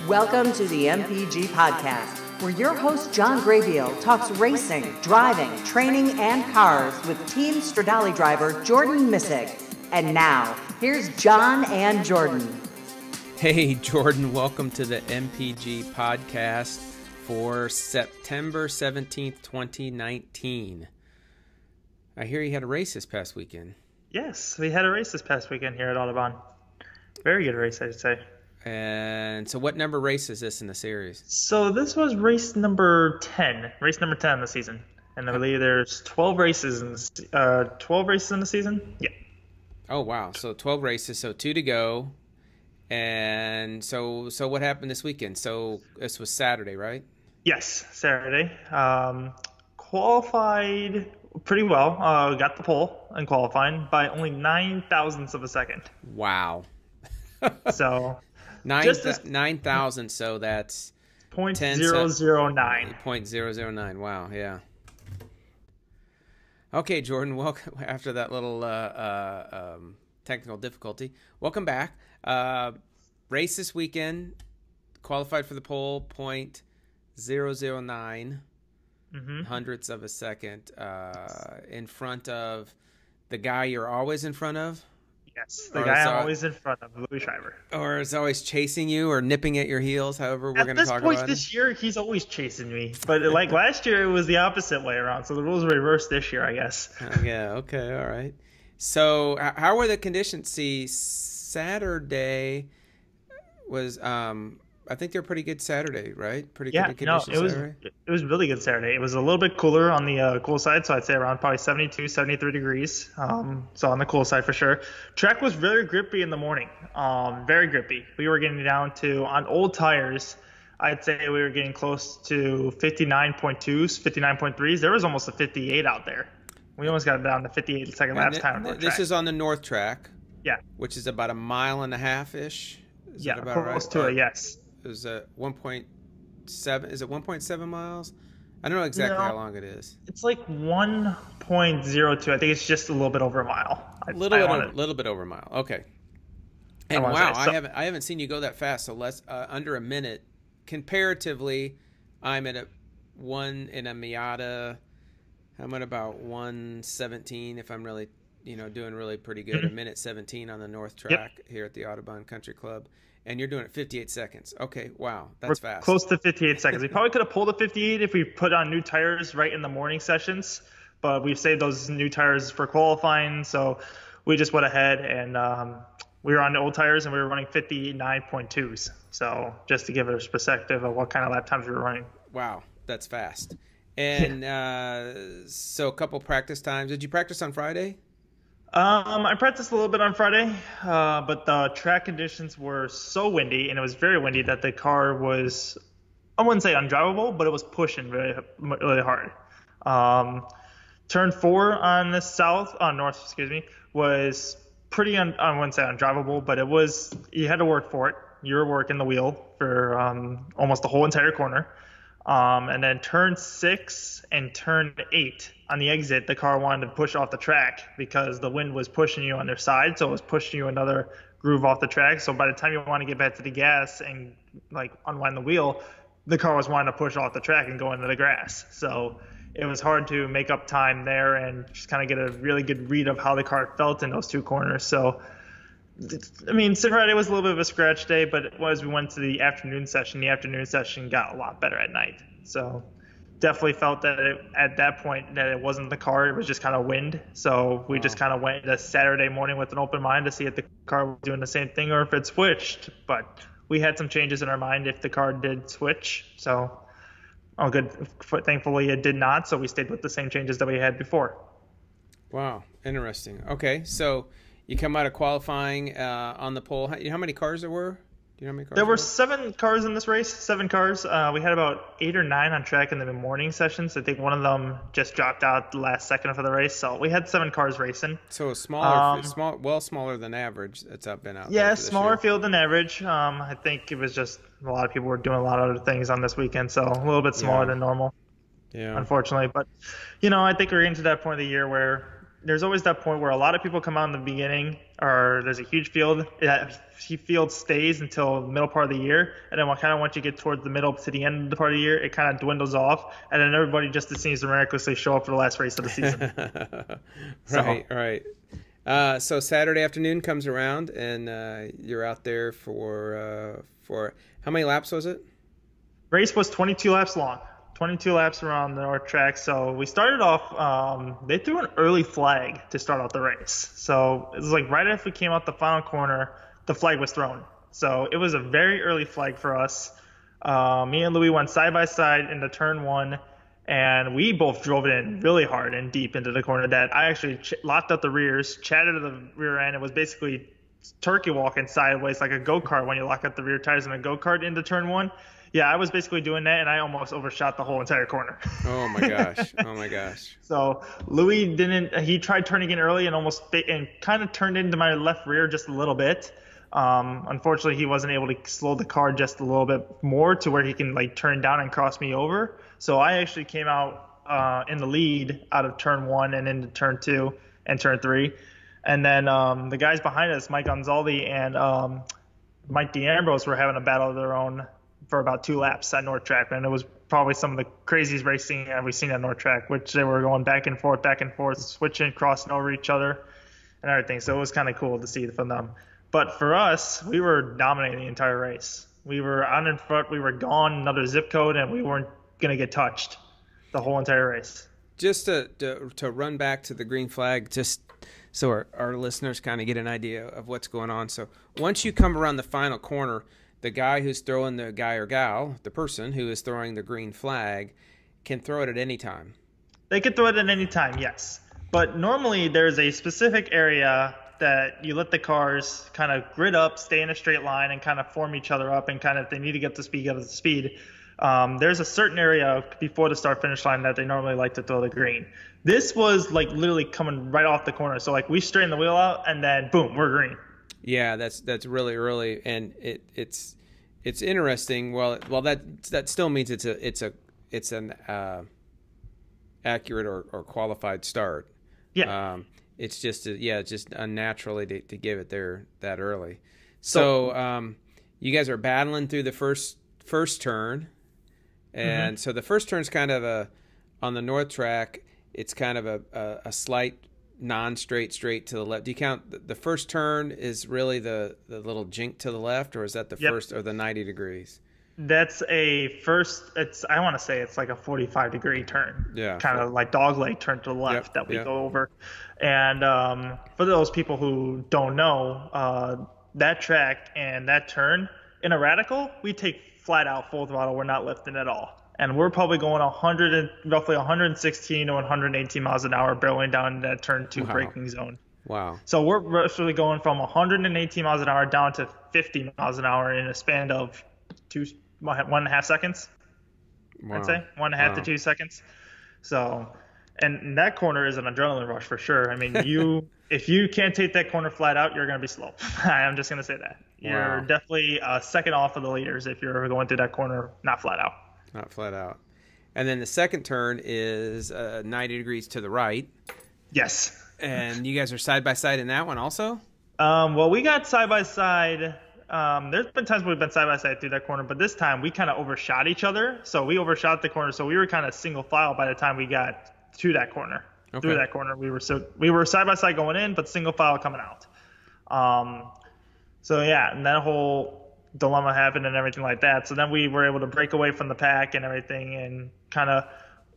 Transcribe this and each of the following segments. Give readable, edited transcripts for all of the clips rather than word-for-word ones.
Welcome to the MPG podcast, where your host John Graybeal talks racing, driving, training, and cars with Team Stradale driver Jordan Missick. And now, here's John and Jordan. Hey, Jordan, welcome to the MPG podcast for September 17th, 2019. I hear you had a race this past weekend. Yes, we had a race this past weekend here at Audubon. Very good race, I should say. And so what number race is this in the series? So this was race number 10 in the season. And I believe there's 12 races in the season. Yeah. Oh, wow. So 12 races, so 2 to go. And so what happened this weekend? So this was Saturday, right? Yes, Saturday. Qualified pretty well. Got the pole in qualifying by only 9 thousandths of a second. Wow. So 9,000, so that's 0.009. 0.009. Wow, yeah. Okay, Jordan, welcome after that little technical difficulty. Welcome back. Race this weekend, qualified for the pole, 0.009 hundredths of a second, in front of the guy you're always in front of. Yes, the guy I'm always in front of, Louis Schreiber. Or is always chasing you or nipping at your heels, however we're going to talk about it. At this point this year, he's always chasing me. But like last year, it was the opposite way around. So the rules were reversed this year, I guess. Yeah, okay, all right. So how were the conditions? See, Saturday was, I think they're pretty good Saturday, right? Pretty good conditions. It was really good Saturday. It was a little bit cooler on the cool side, so I'd say around probably 72, 73 degrees. So on the cool side for sure. Track was very grippy in the morning, very grippy. We were getting down to, on old tires, I'd say we were getting close to 59.2s, 59.3s. There was almost a 58 out there. We almost got down to 58 second laps time. This is on the north track. Yeah. Which is about a mile and a half-ish. Yeah, close to it, yes. It was 1.7. Is it 1.7 miles? I don't know exactly how long it is. It's like 1.02. I think it's just a little bit over a mile. A little bit over a mile. Okay. And wow, I haven't seen you go that fast. So less under a minute. Comparatively, I'm at in a Miata. I'm at about 1:17 if I'm really, doing really pretty good. A minute 17 on the north track here at the Audubon Country Club. And you're doing it 58 seconds. Okay, wow, that's fast. Close to 58 seconds. We probably could have pulled a 58 if we put on new tires right in the morning sessions, but we've saved those new tires for qualifying, so we just went ahead and we were on the old tires and we were running 59.2s. So just to give it a perspective of what kind of lap times we were running. Wow, that's fast. And so a couple practice times. Did you practice on Friday? I practiced a little bit on Friday, but the track conditions were so windy, and it was very windy that the car was, I wouldn't say undrivable, but it was pushing really, really hard. Turn 4 on the north, was pretty, I wouldn't say undrivable, but you had to work for it. You were working the wheel for almost the whole entire corner. And then turn 6 and turn 8 on the exit, the car wanted to push off the track because the wind was pushing you on their side, so it was pushing you another groove off the track. So by the time you want to get back to the gas and like unwind the wheel, the car was wanting to push off the track and go into the grass. So it was hard to make up time there and just kind of get a really good read of how the car felt in those two corners. So I mean, Friday was a little bit of a scratch day, but as we went to the afternoon session got a lot better at night. So definitely felt that at that point that it wasn't the car, it was just kind of wind. So we just kind of went to Saturday morning with an open mind to see if the car was doing the same thing or if it switched. But we had some changes in our mind if the car did switch. So all good. Thankfully, it did not. So we stayed with the same changes that we had before. Wow. Interesting. Okay. So you come out of qualifying on the pole. How many cars there were? Do you know how many cars there were? 7 cars in this race. 7 cars. We had about 8 or 9 on track in the morning sessions. I think one of them just dropped out the last second for the race. So we had 7 cars racing. So smaller, smaller than average. It's been out. Yeah, smaller field than average. I think it was just a lot of people were doing a lot of other things on this weekend, so a little bit smaller than normal. Yeah. Unfortunately, but I think we're getting to that point of the year where there's always that point where a lot of people come out in the beginning, or there's a huge field. That field stays until the middle part of the year, and then once you get towards the middle to the end of the part of the year, it kind of dwindles off, and then everybody just seems to miraculously show up for the last race of the season. Right. So Saturday afternoon comes around, and you're out there for how many laps was it? Race was 22 laps long. 22 laps around the North Track. So we started off, they threw an early flag to start out the race. So it was like right after we came out the final corner, the flag was thrown. So it was a very early flag for us. Me and Louis went side by side into turn one, and we both drove it in really hard and deep into the corner that I actually locked up the rears, chatted to the rear end. It was basically turkey walking sideways like a go-kart when you lock up the rear tires in a go-kart into turn one. Yeah, I was basically doing that, and I almost overshot the whole entire corner. Oh my gosh! Oh my gosh! So Louis didn't. He tried turning in early and kind of turned into my left rear just a little bit. Unfortunately, he wasn't able to slow the car just a little bit more to where he can like turn down and cross me over. So I actually came out in the lead out of turn one and into turn two and turn three, and then the guys behind us, Mike Gonzalez and Mike D'Ambrose, were having a battle of their own for about 2 laps at North Track, and it was probably some of the craziest racing we've seen at North Track, which they were going back and forth, switching, crossing over each other and everything. So it was kind of cool to see from them. But for us, we were dominating the entire race. We were on in front, we were gone, another zip code, and we weren't going to get touched the whole entire race. Just to run back to the green flag, just so our listeners kind of get an idea of what's going on. So once you come around the final corner, the guy who's throwing the guy or gal, the person who is throwing the green flag, can throw it at any time. They can throw it at any time, yes. But normally there's a specific area that you let the cars kind of grid up, stay in a straight line, and kind of form each other up, and kind of if they need to get the speed, get the speed. There's a certain area before the start-finish line that they normally like to throw the green. This was like literally coming right off the corner. So like we straighten the wheel out, and then boom, we're green. Yeah, that's really early, and it's interesting. Well, that still means it's an accurate or qualified start. Yeah. It's just unnaturally to give it there that early. So you guys are battling through the first turn, and so the first turn's kind of on the North Track. It's kind of a slight non-straight straight to the left. Do you count the first turn is really the little jink to the left, or is that the first or the 90 degrees? That's I want to say it's like a 45-degree turn. Yeah. Kind of like dogleg turn to the left that we go over. And for those people who don't know, that track and that turn, in a radical, we take flat out full throttle. We're not lifting at all. And we're probably going roughly 116 to 118 miles an hour barreling down that turn 2 braking zone. Wow. So we're actually going from 118 miles an hour down to 50 miles an hour in a span of 1.5 seconds. Wow. I'd say 1.5 to 2 seconds. So, and that corner is an adrenaline rush for sure. I mean, if you can't take that corner flat out, you're going to be slow. I'm just going to say that. You're definitely second off of the leaders if you're going through that corner, not flat out. Not flat out. And then the second turn is 90 degrees to the right. Yes. And you guys are side by side in that one also? Well, we got side by side. There's been times we've been side by side through that corner, but this time we kind of overshot each other. So we overshot the corner. So we were kind of single file by the time we got to that corner. Okay. Through that corner, we were side by side going in, but single file coming out. So yeah, and that whole dilemma happened and everything like that. So then we were able to break away from the pack and everything and kind of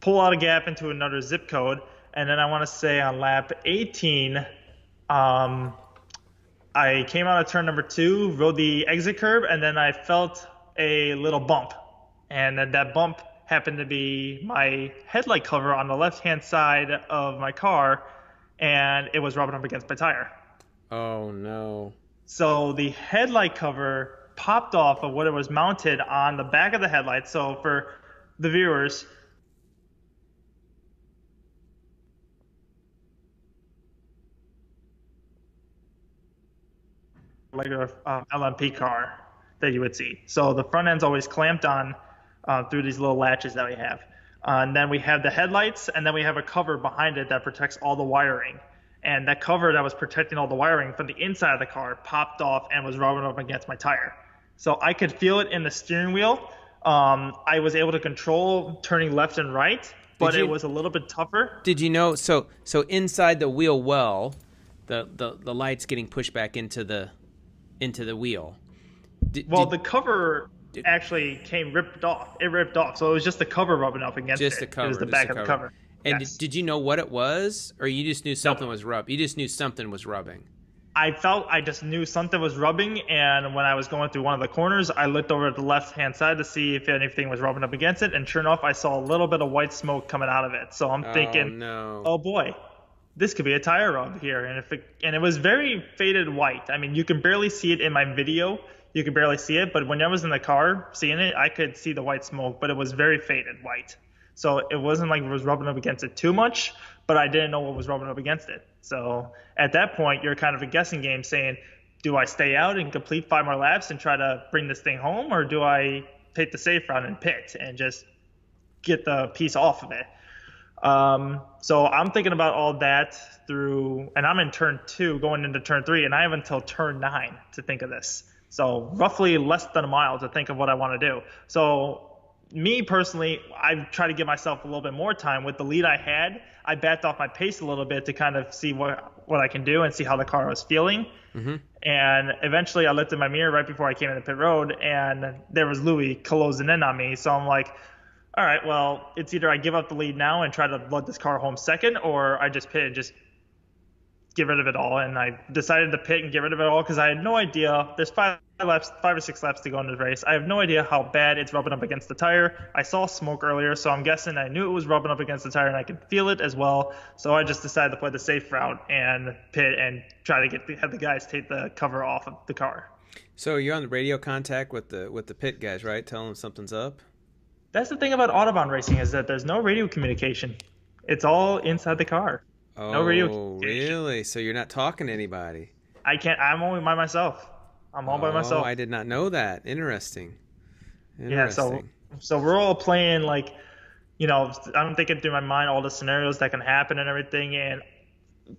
pull out a gap into another zip code. And then I want to say on lap 18, I came out of turn number 2, rode the exit curve, and then I felt a little bump. And then that bump happened to be my headlight cover on the left-hand side of my car, and it was rubbing up against my tire. Oh, no. So the headlight cover popped off of what it was mounted on the back of the headlight. So for the viewers, like a LMP car that you would see. So the front end's always clamped on through these little latches that we have. And then we have the headlights, and then we have a cover behind it that protects all the wiring. And that cover that was protecting all the wiring from the inside of the car popped off and was rubbing up against my tire. So I could feel it in the steering wheel. I was able to control turning left and right, but it was a little bit tougher. Did you know? So inside the wheel well, the light's getting pushed back into the wheel. The cover actually came ripped off. It ripped off, so it was just the cover rubbing up against it. Just the cover. It was the back of the cover. And yes. did you know what it was, or you just knew something was rubbing? You just knew something was rubbing. I just knew something was rubbing, and when I was going through one of the corners, I looked over at the left-hand side to see if anything was rubbing up against it, and sure enough, I saw a little bit of white smoke coming out of it. So I'm thinking, oh boy, this could be a tire rub here. And it was very faded white. I mean, you can barely see it in my video. You could barely see it, but when I was in the car seeing it, I could see the white smoke, but it was very faded white. So it wasn't like it was rubbing up against it too much, but I didn't know what was rubbing up against it. So at that point, you're kind of a guessing game saying, do I stay out and complete 5 more laps and try to bring this thing home, or do I take the safe route and pit and just get the piece off of it? So I'm thinking about all that and I'm in turn 2 going into turn 3, and I have until turn 9 to think of this. So roughly less than a mile to think of what I want to do. So me personally, I try to give myself a little bit more time. With the lead I had, I backed off my pace a little bit to kind of see what I can do and see how the car was feeling. Mm-hmm. And eventually I looked in my mirror right before I came into pit road, and there was Louis closing in on me. So I'm like, all right, well, it's either I give up the lead now and try to let this car home second, or I just pit and just get rid of it all. And I decided to pit and get rid of it all because I had no idea. There's 5 or 6 laps to go in the race. I have no idea how bad it's rubbing up against the tire. I saw smoke earlier, so I'm guessing I knew it was rubbing up against the tire and I could feel it as well. So I just decided to play the safe route and pit and try to have the guys take the cover off of the car. So you're on the radio contact with the pit guys, right? Telling them something's up? That's the thing about Autobahn racing, is that there's no radio communication. It's all inside the car. Oh, no radio communication. Really? So you're not talking to anybody? I can't. I'm only by myself. I'm all by myself. Oh, I did not know that. Interesting. Yeah, so we're all playing, like, I'm thinking through my mind all the scenarios that can happen and everything. And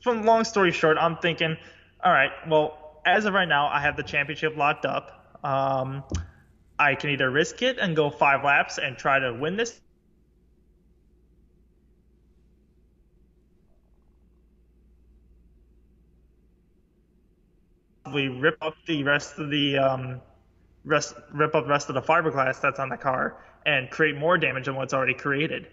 from long story short, I'm thinking, all right, well, as of right now, I have the championship locked up. I can either risk it and go 5 laps and try to win this. We rip up the rest of the fiberglass that's on the car and create more damage than what's already created.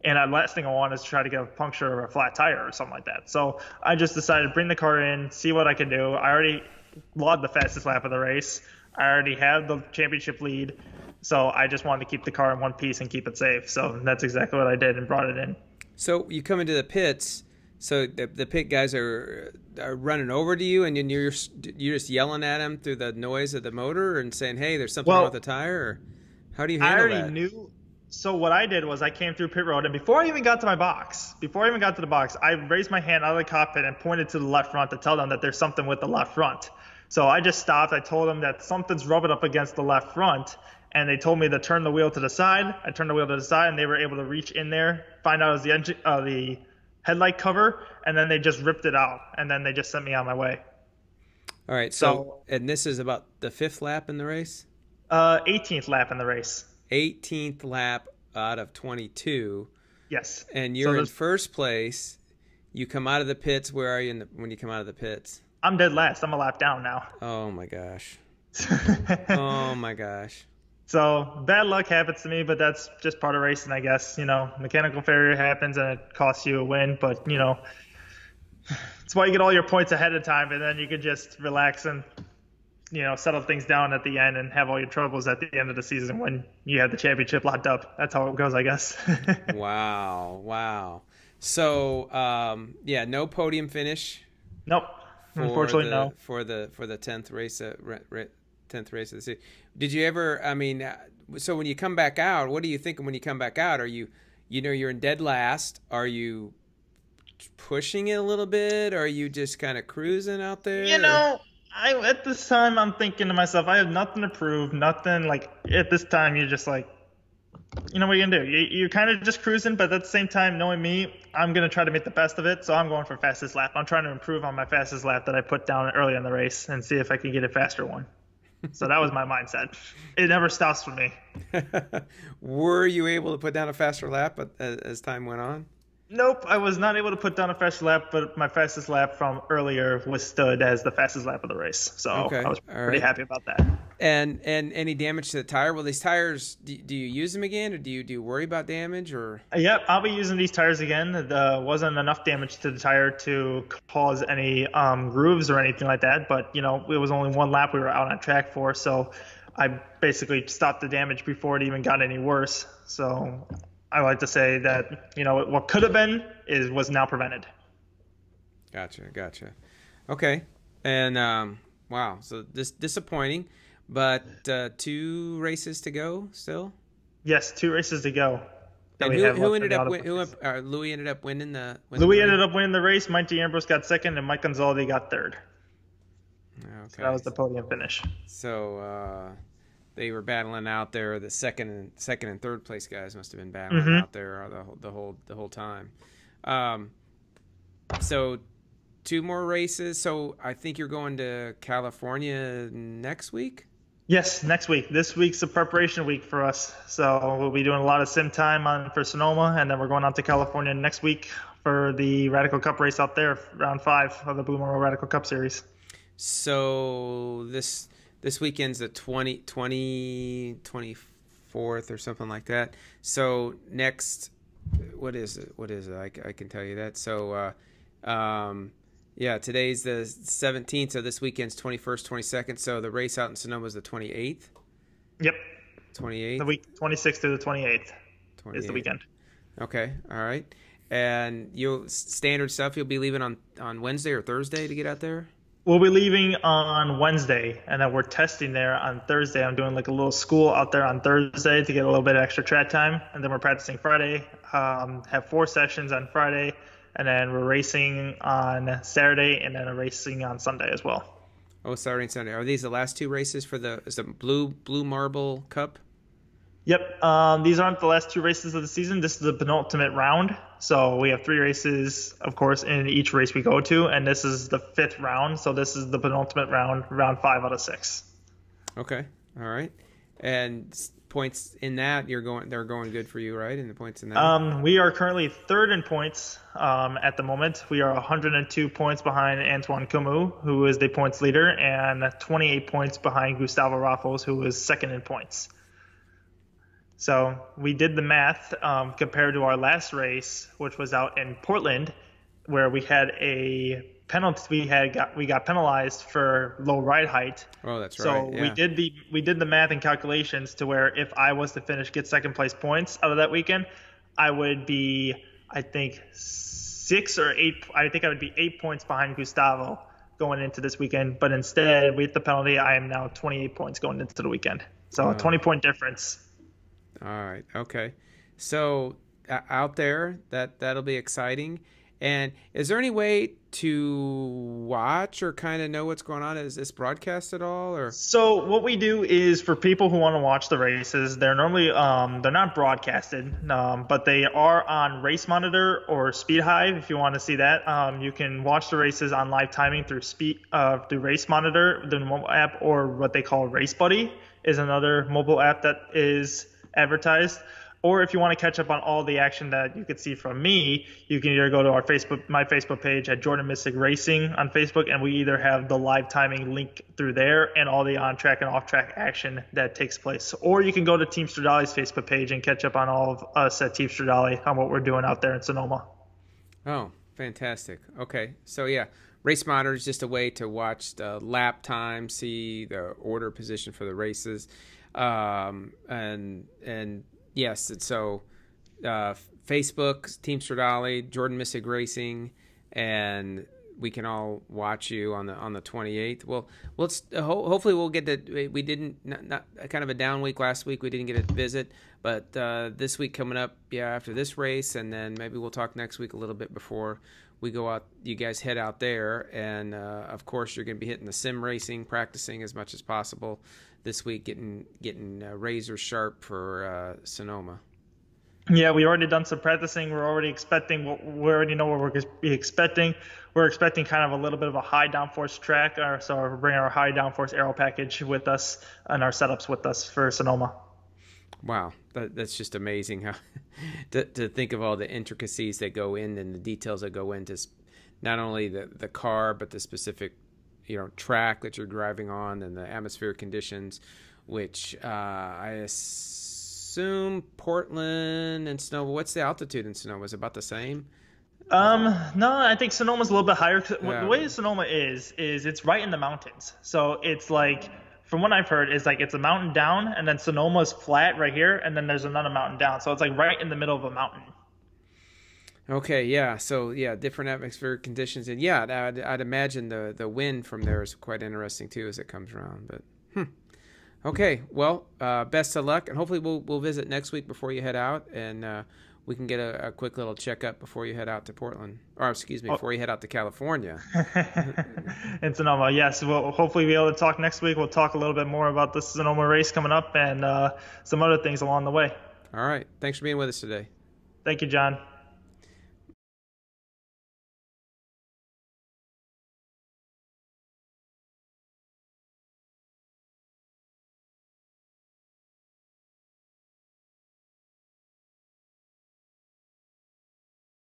And the last thing I want is to try to get a puncture or a flat tire or something like that. So I just decided to bring the car in, see what I can do. I already logged the fastest lap of the race. I already have the championship lead. So I just wanted to keep the car in one piece and keep it safe. So that's exactly what I did and brought it in. So you come into the pits. So the pit guys are running over to you, and then you're just yelling at them through the noise of the motor and saying, "Hey, there's something wrong with the tire." Or how do you handle that? I already knew. So what I did was I came through pit road, and before I even got to the box, I raised my hand out of the cockpit and pointed to the left front to tell them that there's something with the left front. So I just stopped. I told them that something's rubbing up against the left front, and they told me to turn the wheel to the side. I turned the wheel to the side, and they were able to reach in there, find out it was the engine, the headlight cover, and then they just ripped it out, and then they just sent me on my way. All right, so and this is about the 5th lap in the race? 18th lap in the race. 18th lap out of 22. Yes. And you're in first place. You come out of the pits. Where are you when you come out of the pits? I'm dead last. I'm a lap down now. Oh, my gosh. Oh, my gosh. So bad luck happens to me, but that's just part of racing, I guess. Mechanical failure happens and it costs you a win, but it's why you get all your points ahead of time, and then you can just relax and settle things down at the end and have all your troubles at the end of the season when you have the championship locked up. That's how it goes, I guess. Wow. So no podium finish. Nope. Unfortunately, no. For the 10th race. 10th race of the season. Did you ever, so when you come back out, what are you thinking when you come back out? Are you, you're in dead last. Are you pushing it a little bit? Or are you just kind of cruising out there? At this time, I'm thinking to myself, I have nothing to prove, nothing. Like, at this time, you're just like, You know what you're gonna do? You're kind of just cruising, but at the same time, knowing me, I'm gonna try to make the best of it. So I'm going for fastest lap. I'm trying to improve on my fastest lap that I put down early in the race and see if I can get a faster one. So that was my mindset. It never stops for me. Were you able to put down a faster lap as time went on? Nope, I was not able to put down a faster lap, but my fastest lap from earlier was stood as the fastest lap of the race. So okay. I was pretty happy about that. And any damage to the tire? Well, these tires, do you use them again, or do you worry about damage? Or Yep, I'll be using these tires again. There wasn't enough damage to the tire to cause any grooves or anything like that, but it was only one lap we were out on track for, so I basically stopped the damage before it even got any worse. So I like to say that what could have been was now prevented. Gotcha. Okay, and wow, so this disappointing, but 2 races to go still. Yes, 2 races to go. And who ended up Louis ended up winning the. Louis ended up winning the race. Mike D'Ambrose got second, and Mike Gonzalez got third. Okay, so that was the podium finish. So. They were battling out there. The second and third place guys must have been battling out there the whole time. So 2 more races. So I think you're going to California next week. Yes, next week. This week's a preparation week for us. So we'll be doing a lot of sim time for Sonoma, and then we're going out to California next week for the Radical Cup race out there, round 5 of the Blue Marble Radical Cup Series. So this weekend's the 24th or something like that. So next, what is it? I can tell you that. So, today's the 17th. So this weekend's 21st, 22nd. So the race out in Sonoma is the 28th. Yep. 28th. The week 26th to the 28th is the weekend. Okay. All right. And standard stuff. You'll be leaving on Wednesday or Thursday to get out there. We'll be leaving on Wednesday, and then we're testing there on Thursday. I'm doing like a little school out there on Thursday to get a little bit of extra track time, and then we're practicing Friday. Have 4 sessions on Friday, and then we're racing on Saturday, and then racing on Sunday as well. Oh, Saturday and Sunday. Are these the last 2 races for the Blue Marble Cup? Yep. These aren't the last 2 races of the season. This is the penultimate round. So we have 3 races, of course, in each race we go to, and this is the 5th round. So this is the penultimate round 5 out of 6. Okay. All right. And points in that they're going good for you, right? And the points in that. We are currently 3rd in points at the moment. We are 102 points behind Antoine Camus, who is the points leader, and 28 points behind Gustavo Raffos, who is 2nd in points. So we did the math compared to our last race, which was out in Portland, where we had a penalty. We got penalized for low ride height. Oh, that's right. So yeah. we did the math and calculations to where if I was to get 2nd place points out of that weekend, I would be, I think, 6 or 8. I think I would be 8 points behind Gustavo going into this weekend. But instead, with the penalty, I am now 28 points going into the weekend. So a 20-point difference. All right. Okay. So out there, that'll be exciting. And is there any way to watch or kind of know what's going on? Is this broadcast at all? Or so what we do is for people who want to watch the races, they're normally they're not broadcasted, but they are on Race Monitor or Speed Hive. If you want to see that, you can watch the races on live timing through Race Monitor, the mobile app, or what they call Race Buddy is another mobile app that is advertised. Or if you want to catch up on all the action that you could see from me, you can either go to my Facebook page at Jordan Mystic Racing on Facebook, and we either have the live timing link through there and all the on-track and off-track action that takes place. Or you can go to Team Stradale's Facebook page and catch up on all of us at Team Stradale on what we're doing out there in Sonoma. Oh, fantastic. Okay, so yeah, Race Monitor is just a way to watch the lap time, see the order position for the races, and yes, so Facebook, Team Stradale, Jordan Mystic Racing, and we can all watch you on the 28th. Well, let's hopefully we'll get to. We didn't not kind of a down week last week. We didn't get a visit, but this week coming up, after this race, and then maybe we'll talk next week a little bit before we go out. You guys head out there, and of course you're going to be hitting the sim racing, practicing as much as possible this week, getting razor sharp for Sonoma. Yeah, we already done some practicing. We're already expecting we already know what we're going to be expecting. We're expecting kind of a little bit of a high downforce track, so we're bringing our high downforce aero package with us and our setups with us for Sonoma. Wow, that's just amazing how to think of all the intricacies that go in and the details that go into not only the car but the specific track that you're driving on and the atmospheric conditions, which I assume Portland and Sonoma. What's the altitude in Sonoma? Is it about the same? No, I think Sonoma's a little bit higher. Yeah. The way Sonoma is it's right in the mountains, so it's like, from what I've heard, is like it's a mountain down, and then Sonoma's flat right here, and then there's another mountain down. So it's like right in the middle of a mountain. Okay, yeah. So yeah, different atmospheric conditions, and yeah, I'd imagine the wind from there is quite interesting too as it comes around. But okay, well, best of luck, and hopefully we'll visit next week before you head out, and we can get a quick little checkup before you head out to Portland, or excuse me, before you head out to California. In Sonoma, yes. We'll hopefully be able to talk next week. We'll talk a little bit more about the Sonoma race coming up and some other things along the way. All right. Thanks for being with us today. Thank you, John.